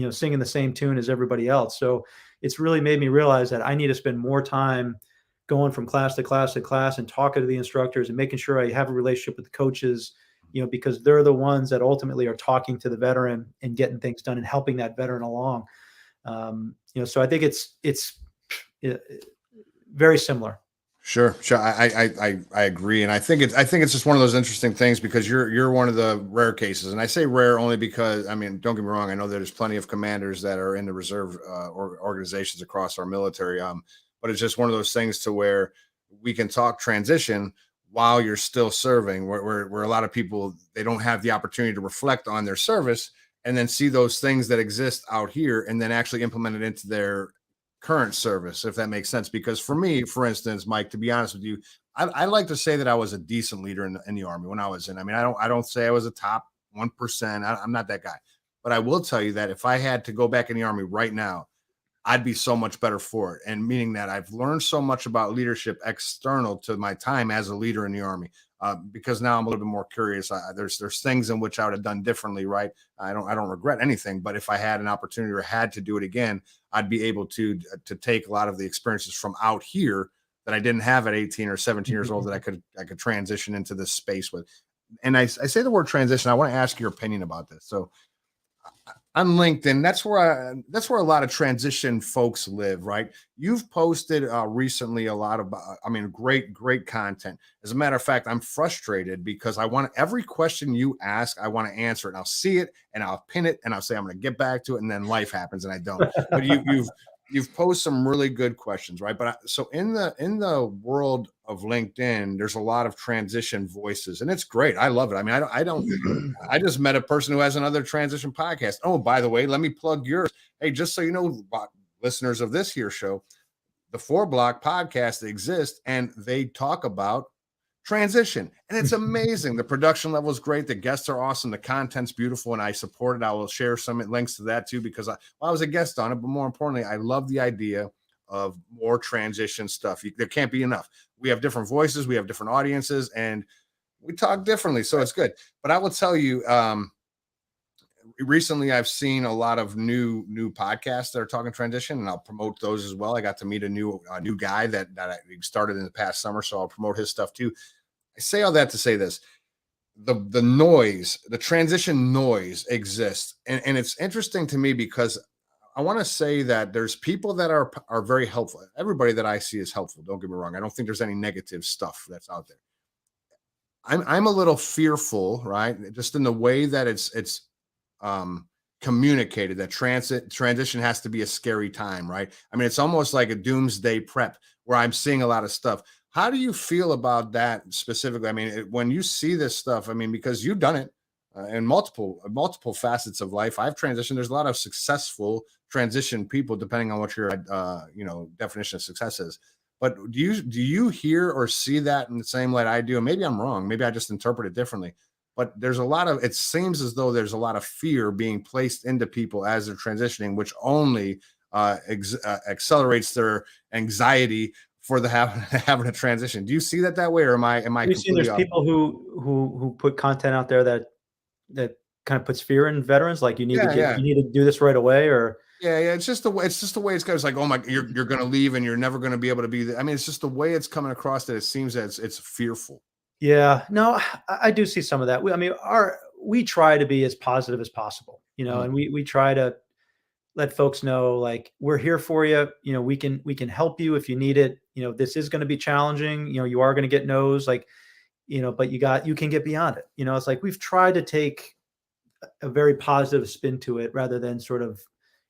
singing the same tune as everybody else. So it's really made me realize that I need to spend more time going from class to class to class and talking to the instructors and making sure I have a relationship with the coaches, because they're the ones that ultimately are talking to the veteran and getting things done and helping that veteran along. So I think it's very similar. Sure. I agree, and I think it's just one of those interesting things, because you're one of the rare cases, and I say rare only because, I mean, don't get me wrong, I know there's plenty of commanders that are in the reserve organizations across our military, but it's just one of those things to where we can talk transition while you're still serving, where a lot of people, they don't have the opportunity to reflect on their service and then see those things that exist out here and then actually implement it into their current service, if that makes sense. Because for me, for instance, Mike, to be honest with you, I like to say that I was a decent leader in the Army when I was in. I mean, I don't say I was a top 1%. I'm not that guy, but I will tell you that if I had to go back in the Army right now, I'd be so much better for it. And meaning that I've learned so much about leadership external to my time as a leader in the Army, because now I'm a little bit more curious. There's things in which I would have done differently, right? I don't regret anything, but if I had an opportunity or had to do it again, I'd be able to take a lot of the experiences from out here that I didn't have at 18 or 17 years old that I could transition into this space with. And I say the word transition. I want to ask your opinion about this. So on LinkedIn, that's where a lot of transition folks live, right? You've posted recently a lot of, great content. As a matter of fact, I'm frustrated because I want every question you ask, I want to answer it. And I'll see it and I'll pin it and I'll say I'm going to get back to it, and then life happens and I don't. But you've posed some really good questions, right? But so in the world of LinkedIn, there's a lot of transition voices, and it's great. I love it. I mean, I just met a person who has another transition podcast. Oh, by the way, let me plug yours. Hey, just so you know, listeners of this here show, the FourBlock podcast exists, and they talk about transition, and it's amazing. The production level is great. The guests are awesome. The content's beautiful, and I support it. I will share some links to that too, because I was a guest on it, but more importantly, I love the idea of more transition stuff. There can't be enough. We have different voices, we have different audiences, and we talk differently, so it's good. But I will tell you, recently I've seen a lot of new podcasts that are talking transition, and I'll promote those as well. I got to meet a new guy that I started in the past summer, so I'll promote his stuff too. I say all that to say this: the noise, the transition noise exists, and it's interesting to me because I want to say that there's people that are very helpful. Everybody that I see is helpful. Don't get me wrong. I don't think there's any negative stuff that's out there. I'm a little fearful, right? Just in the way that it's communicated, that transition has to be a scary time, right? I mean, it's almost like a doomsday prep where I'm seeing a lot of stuff. How do you feel about that specifically? I mean, when you see this stuff, I mean, because you've done it in multiple facets of life. I've transitioned. There's a lot of successful transition people, depending on what your definition of success is. But do you hear or see that in the same light I do? And maybe I'm wrong. Maybe I just interpret it differently. But there's a lot of, it seems as though there's a lot of fear being placed into people as they're transitioning, which only accelerates their anxiety for the having a transition. Do you see that way, or am I? We've seen there's people who put content out there that kind of puts fear in veterans, like you need to do this right away, or yeah, it's just the way it's going. It's like, oh my, you're going to leave and you're never going to be able to be there. I mean, it's just the way it's coming across that it seems that it's fearful. Yeah, no, I do see some of that. We try to be as positive as possible, and we try to let folks know, like, we're here for you. We can help you if you need it. This is going to be challenging. You are going to get no's, like, but you can get beyond it. It's like we've tried to take a very positive spin to it, rather than sort of,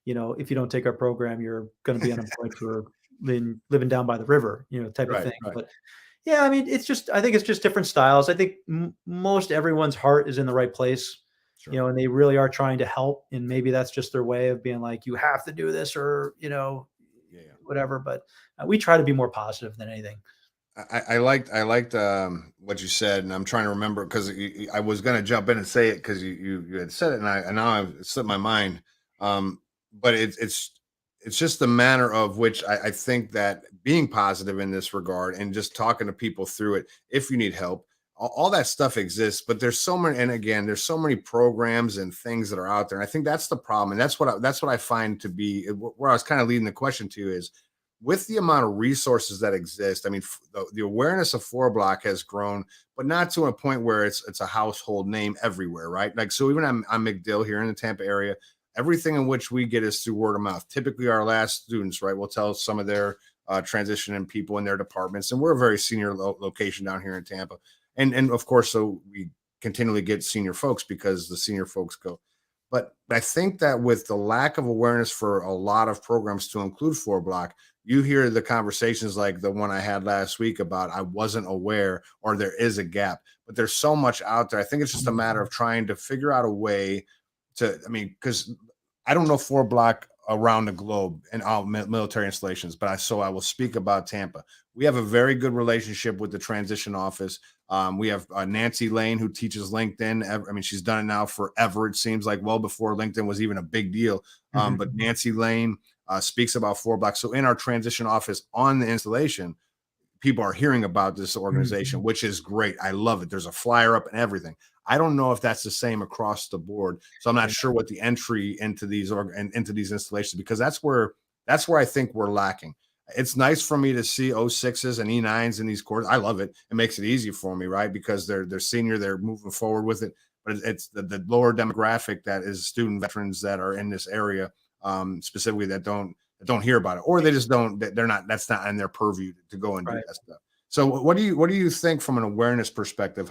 if you don't take our program, you're going to be unemployed for living down by the river, type of thing. Right. But yeah, I mean, I think it's just different styles. I think most everyone's heart is in the right place, sure. And they really are trying to help. And maybe that's just their way of being like, you have to do this, or, whatever. But we try to be more positive than anything. I liked what you said, and I'm trying to remember, because I was going to jump in and say it because you had said it, and now I've slipped my mind. But it's just the manner of which I think that being positive in this regard and just talking to people through it, if you need help, all that stuff exists. But there's so many, and again, there's so many programs and things that are out there. And I think that's the problem, and that's what I find to be where I was kind of leading the question to is, with the amount of resources that exist. I mean, the awareness of FourBlock has grown, but not to a point where it's a household name everywhere, right? Like, so even I'm McDill here in the Tampa area. Everything in which we get is through word of mouth. Typically, our last students, right, will tell some of their transition and people in their departments, and we're a very senior location down here in Tampa, and of course, so we continually get senior folks because the senior folks go. But I think that with the lack of awareness for a lot of programs, to include FourBlock, you hear the conversations like the one I had last week about I wasn't aware, or there is a gap, but there's so much out there. I think it's just a matter of trying to figure out a way to, I mean, because I don't know FourBlock around the globe and all military installations, but I will speak about Tampa. We have a very good relationship with the transition office. We have Nancy Lane, who teaches LinkedIn. I mean, she's done it now forever. It seems like well before LinkedIn was even a big deal. But Nancy Lane speaks about FourBlock. So in our transition office on the installation, people are hearing about this organization, which is great. I love it. There's a flyer up and everything. I don't know if that's the same across the board. So I'm not sure what the entry into these installations, because that's where I think we're lacking. It's nice for me to see 06s and E9s in these courses. I love it. It makes it easy for me, right? Because they're senior, they're moving forward with it. But it's the lower demographic that is student veterans that are in this area, specifically that don't hear about it, or they just don't. That's not in their purview to go and do that stuff. So what do you think from an awareness perspective?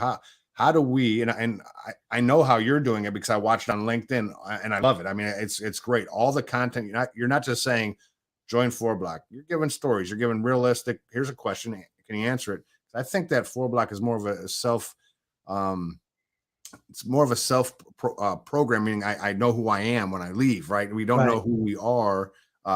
How do we, and I know how you're doing it because I watched it on LinkedIn and I love it. I mean, it's great. All the content, you're not just saying join FourBlock. You're giving stories. You're giving realistic. Here's a question. Can you answer it? I think that FourBlock is more of a self. It's more of a self program, meaning I know who I am when I leave. Right? We don't know who we are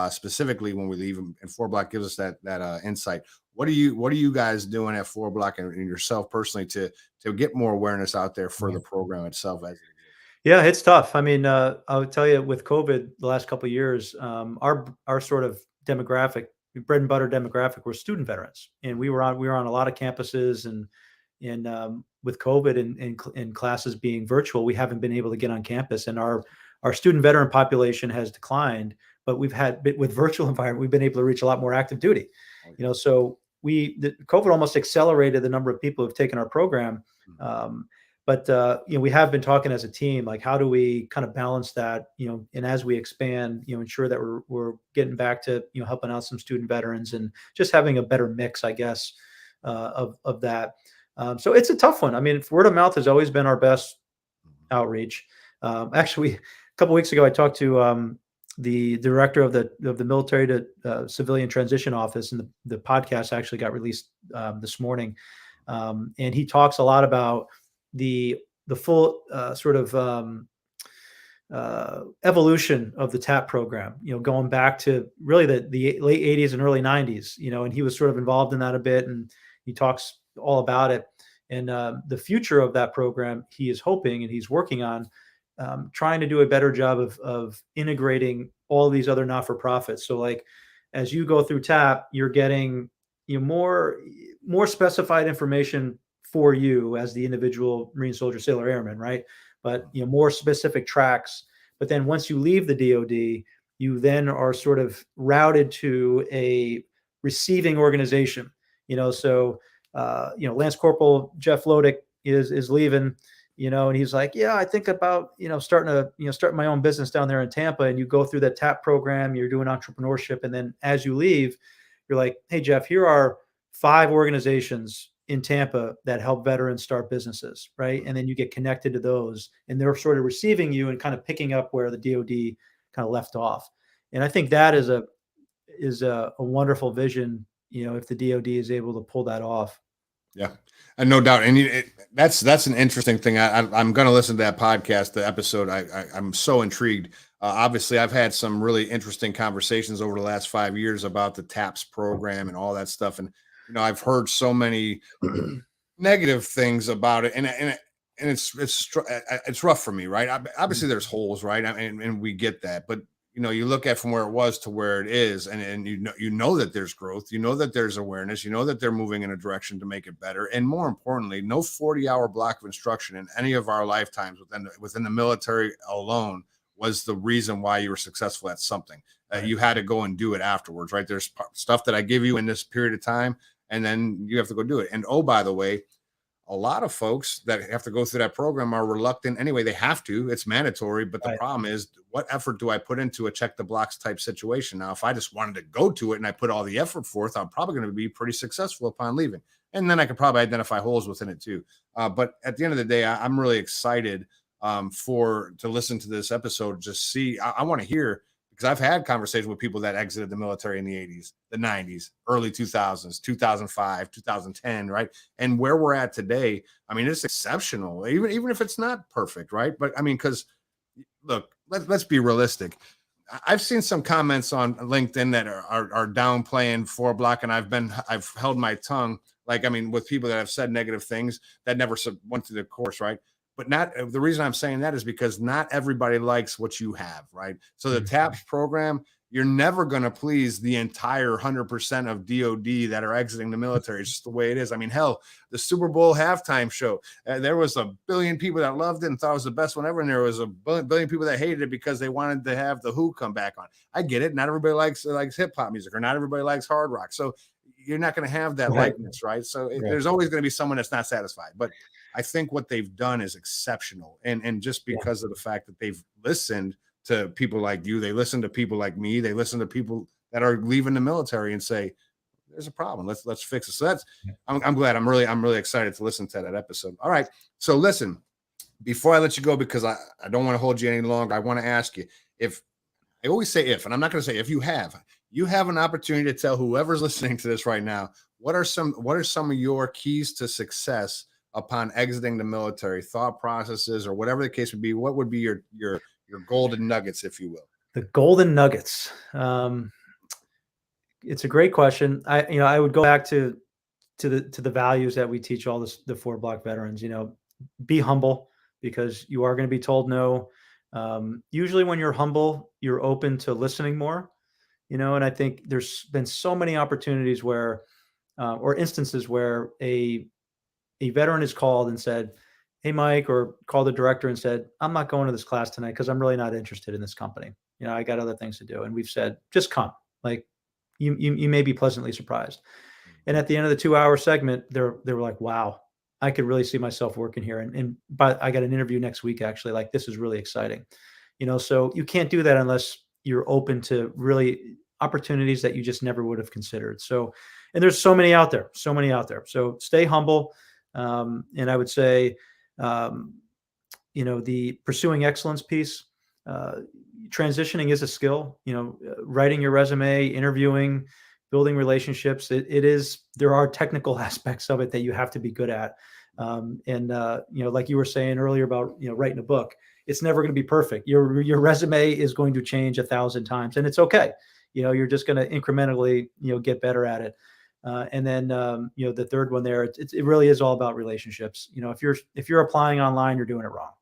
specifically when we leave, and FourBlock gives us that insight. What are you guys doing at FourBlock and yourself personally to get more awareness out there for the program itself? Yeah, it's tough. I mean, I would tell you, with COVID the last couple of years, our sort of demographic, bread and butter demographic were student veterans, and we were on a lot of campuses, and with COVID and classes being virtual, we haven't been able to get on campus, and our student veteran population has declined. But with virtual environment, we've been able to reach a lot more active duty. So COVID almost accelerated the number of people who've taken our program. But we have been talking as a team, like, how do we kind of balance that, and as we expand, ensure that we're getting back to, helping out some student veterans and just having a better mix, I guess, of that. So it's a tough one. I mean, word of mouth has always been our best outreach. Actually, a couple of weeks ago, I talked to the director of the military to civilian transition office, and the podcast actually got released this morning. And he talks a lot about the full sort of evolution of the TAP program, going back to really the late 80s and early 90s, and he was sort of involved in that a bit, and he talks all about it. And the future of that program, he is hoping, and he's working on trying to do a better job of integrating all these other not-for-profits. So, like, as you go through TAP, you're getting more specified information for you as the individual Marine, soldier, sailor, airman, right? But more specific tracks. But then once you leave the DoD, you then are sort of routed to a receiving organization. So Lance Corporal Jeff Lodick is leaving. And he's like, yeah, I think about, starting my own business down there in Tampa. And you go through that TAP program, you're doing entrepreneurship. And then as you leave, you're like, hey, Jeff, here are 5 organizations in Tampa that help veterans start businesses, right? And then you get connected to those, and they're sort of receiving you and kind of picking up where the DoD kind of left off. And I think that is a wonderful vision, if the DoD is able to pull that off. Yeah, and no doubt. And that's an interesting thing. I'm going to listen to that podcast, the episode. I'm so intrigued. Obviously, I've had some really interesting conversations over the last 5 years about the TAPS program and all that stuff. And, I've heard so many negative things about it. And it's rough for me, right? Obviously, there's holes, right? And we get that. But, you look at from where it was to where it is, and you know that there's growth, that there's awareness, that they're moving in a direction to make it better. And more importantly, no 40-hour block of instruction in any of our lifetimes within the military alone was the reason why you were successful at something. You had to go and do it afterwards, right? There's stuff that I give you in this period of time, and then you have to go do it. And oh, by the way, a lot of folks that have to go through that program are reluctant anyway. They have to, it's mandatory. But the problem is, what effort do I put into a check the blocks type situation? Now, if I just wanted to go to it and I put all the effort forth, I'm probably going to be pretty successful upon leaving. And then I could probably identify holes within it too. But at the end of the day, I'm really excited to listen to this episode. Just see, I want to hear, because I've had conversations with people that exited the military in the 80s, the 90s, early 2000s, 2005, 2010, right? And where we're at today, I mean, it's exceptional, even if it's not perfect, right? But I mean, because look, let's be realistic. I've seen some comments on LinkedIn that are downplaying FourBlock, and I've held my tongue, like, I mean, with people that have said negative things that never went through the course, right? But the reason I'm saying that is because not everybody likes what you have, right? So the TAPS program, you're never going to please the entire 100% of DoD that are exiting the military. It's just the way it is. I mean, hell, the Super Bowl halftime show, there was 1 billion people that loved it and thought it was the best one ever, and there was 1 billion people that hated it because they wanted to have the Who come back on. I get it. Not everybody likes hip hop music, or not everybody likes hard rock. So you're not going to have that likeness, right? So there's always going to be someone that's not satisfied. But I think what they've done is exceptional. And just because of the fact that they've listened to people like you, they listen to people like me, they listen to people that are leaving the military and say, there's a problem. Let's fix it. So I'm glad. I'm really excited to listen to that episode. All right. So listen, before I let you go, because I don't want to hold you any longer, I want to ask you, if I always say if, and I'm not going to say if, you have an opportunity to tell whoever's listening to this right now, what are some of your keys to success upon exiting the military, thought processes, or whatever the case would be? What would be your golden nuggets, if you will? The golden nuggets. It's a great question. I would go back to the values that we teach all the FourBlock veterans. Be humble, because you are going to be told no. Usually when you're humble, you're open to listening more. And I think there's been so many opportunities where, or instances where a veteran is called and said, "Hey, Mike," or called the director and said, "I'm not going to this class tonight because I'm really not interested in this company. I got other things to do." And we've said, "Just come. Like, you may be pleasantly surprised." And at the end of the 2-hour segment, they were like, "Wow, I could really see myself working here." But I got an interview next week, actually. Like, this is really exciting. So you can't do that unless you're open to really opportunities that you just never would have considered. So, and there's so many out there, so many out there. So stay humble. And I would say, the pursuing excellence piece, transitioning is a skill, writing your resume, interviewing, building relationships. There are technical aspects of it that you have to be good at. Like you were saying earlier about, writing a book, it's never going to be perfect. Your resume is going to change 1,000 times, and it's okay. You're just going to incrementally, get better at it. And then, the third one there, it really is all about relationships. If you're applying online, you're doing it wrong.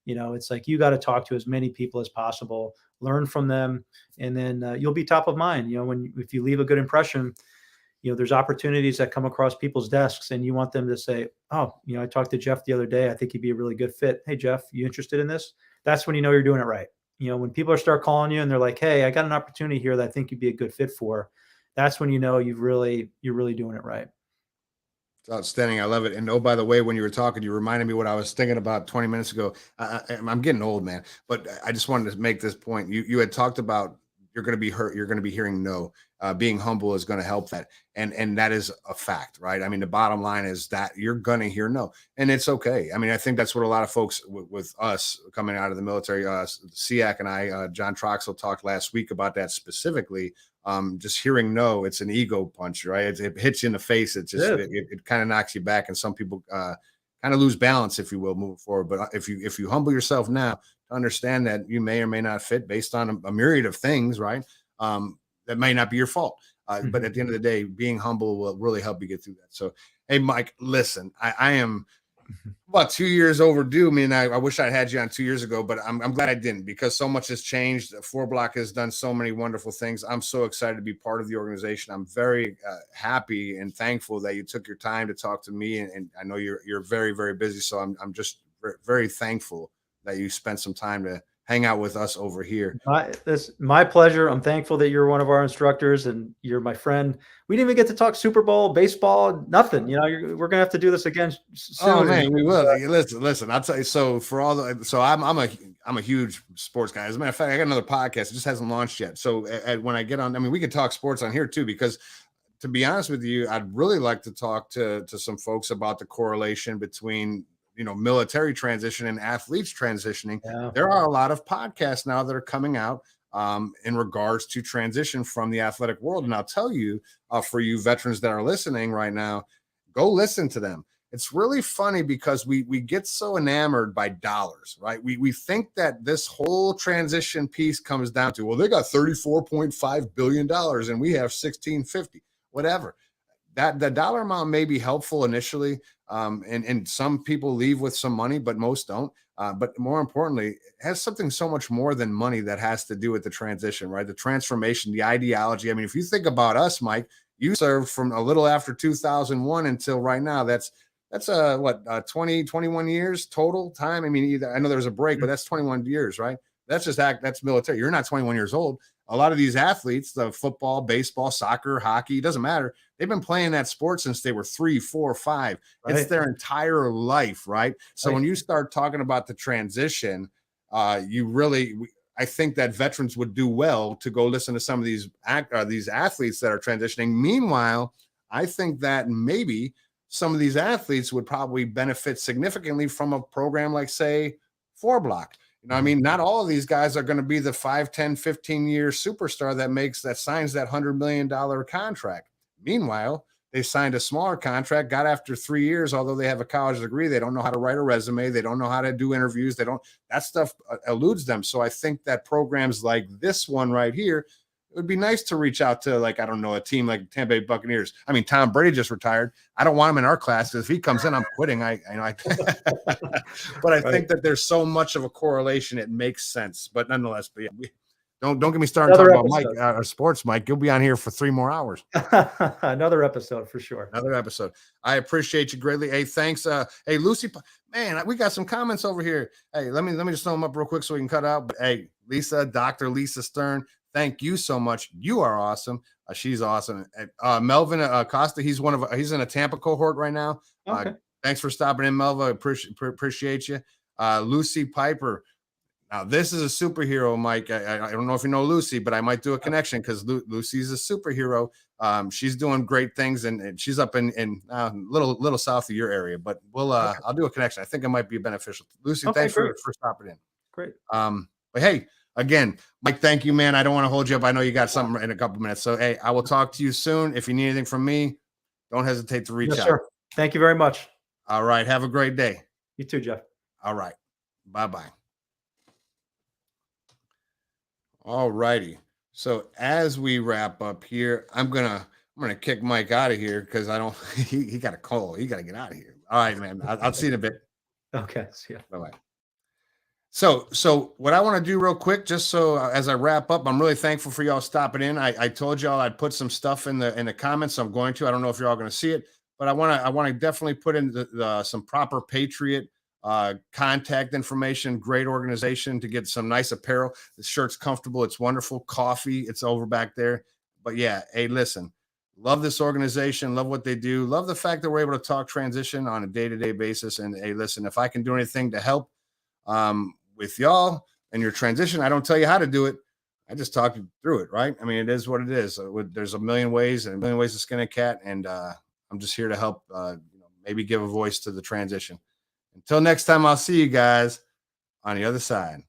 It's like, you got to talk to as many people as possible, learn from them, and then you'll be top of mind. If you leave a good impression, there's opportunities that come across people's desks, and you want them to say, "Oh, I talked to Jeff the other day. I think he'd be a really good fit. Hey, Jeff, you interested in this?" That's when you're doing it right. When people start calling you and they're like, "Hey, I got an opportunity here that I think you'd be a good fit for," that's when you're really doing it right. It's outstanding. I love it. And oh, by the way, when you were talking, you reminded me what I was thinking about 20 minutes ago. I'm getting old, man, but I just wanted to make this point. You had talked about you're going to be hurt. You're going to be hearing no. Being humble is going to help that. And that is a fact, right? I mean, the bottom line is that you're going to hear no, and it's okay. I mean, I think that's what a lot of folks with us coming out of the military, SEAC and I, John Troxel talked last week about that specifically. Just hearing no, it's an ego punch, right? It hits you in the face. It kind of knocks you back, and some people kind of lose balance, if you will, moving forward. But if you humble yourself now to understand that you may or may not fit based on a myriad of things, right? That may not be your fault. But at the end of the day, being humble will really help you get through that. So, hey, Mike, listen, I am about 2 years overdue. I mean, I wish I had you on 2 years ago, but I'm glad I didn't, because so much has changed. FourBlock has done so many wonderful things. I'm so excited to be part of the organization. I'm very happy and thankful that you took your time to talk to me. And I know you're very, very busy. So I'm just very thankful that you spent some time to hang out with us over here. My pleasure. I'm thankful that you're one of our instructors and you're my friend. We didn't even get to talk Super Bowl, baseball, nothing. We're going to have to do this again soon. Oh man, we will. Listen, I'll tell you. So I'm a huge sports guy. As a matter of fact, I got another podcast. It just hasn't launched yet. So when I get on, I mean, we could talk sports on here too, because to be honest with you, I'd really like to talk to some folks about the correlation between military transition and athletes transitioning. Yeah. There are a lot of podcasts now that are coming out in regards to transition from the athletic world. And I'll tell you, for you veterans that are listening right now, go listen to them. It's really funny because we get so enamored by dollars, right? We think that this whole transition piece comes down to, well, they got $34.5 billion and we have 1650, whatever. That the dollar amount may be helpful initially, and some people leave with some money, but most don't. But more importantly, it has something so much more than money that has to do with the transition, right? The transformation, the ideology. I mean, if you think about us, Mike, you served from a little after 2001 until right now. That's 21 years total time. I mean, I know there was a break, but that's 21 years, right? That's military. You're not 21 years old. A lot of these athletes, the football, baseball, soccer, hockey, it doesn't matter. They've been playing that sport since they were 3, 4, 5. Right. It's their entire life, right? So when you start talking about the transition, I think that veterans would do well to go listen to some of these athletes that are transitioning. Meanwhile, I think that maybe some of these athletes would probably benefit significantly from a program like, say, FourBlock. I mean, not all of these guys are going to be the 5, 10, 15-year superstar that signs that $100 million contract. Meanwhile, they signed a smaller contract, got after 3 years, although they have a college degree. They don't know how to write a resume. They don't know how to do interviews. That stuff eludes them. So I think that programs like this one right here, it would be nice to reach out to, like, I don't know, a team like Tampa Bay Buccaneers. I mean, Tom Brady just retired. I don't want him in our class. If he comes in, I'm quitting. But I think that there's so much of a correlation. It makes sense. But nonetheless, Don't get me started Another talking about episode. Mike, sports, Mike. You'll be on here for 3 more hours. Another episode for sure. Another episode. I appreciate you greatly. Hey, thanks. Hey, Lucy, man, we got some comments over here. Hey, let me just throw them up real quick so we can cut out. But hey, Lisa, Dr. Lisa Stern, thank you so much. You are awesome. She's awesome. Melvin Acosta, he's in a Tampa cohort right now. Okay. Thanks for stopping in, Melva. Appreciate you. Lucy Piper. Now, this is a superhero, Mike. I don't know if you know Lucy, but I might do a connection because Lucy's a superhero. She's doing great things, and she's up in little south of your area. But I'll do a connection. I think it might be beneficial. Lucy, Okay, thanks for stopping in. Great. But hey, again, Mike, thank you, man. I don't want to hold you up. I know you got something in a couple minutes. So, hey, I will talk to you soon. If you need anything from me, don't hesitate to reach out. Sir. Thank you very much. All right. Have a great day. You too, Jeff. All right. Bye-bye. All righty. So as we wrap up here, I'm gonna kick Mike out of here because he got a call. He got to get out of here. All right, man. I'll see you in a bit. Okay. See ya. Bye-bye. So what I want to do real quick, just so as I wrap up, I'm really thankful for y'all stopping in. I told y'all I'd put some stuff in the comments. So I'm going to. I don't know if you're all going to see it, but I want to definitely put in some proper Patriot contact information. Great organization to get some nice apparel. The shirt's comfortable. It's wonderful. Coffee. It's over back there. But yeah, hey, listen. Love this organization. Love what they do. Love the fact that we're able to talk transition on a day-to-day basis. And hey, listen, if I can do anything to help with y'all and your transition, I don't tell you how to do it. I just talk you through it, right? I mean, it is what it is. There's a million ways to skin a cat, and I'm just here to help. Maybe give a voice to the transition. Until next time, I'll see you guys on the other side.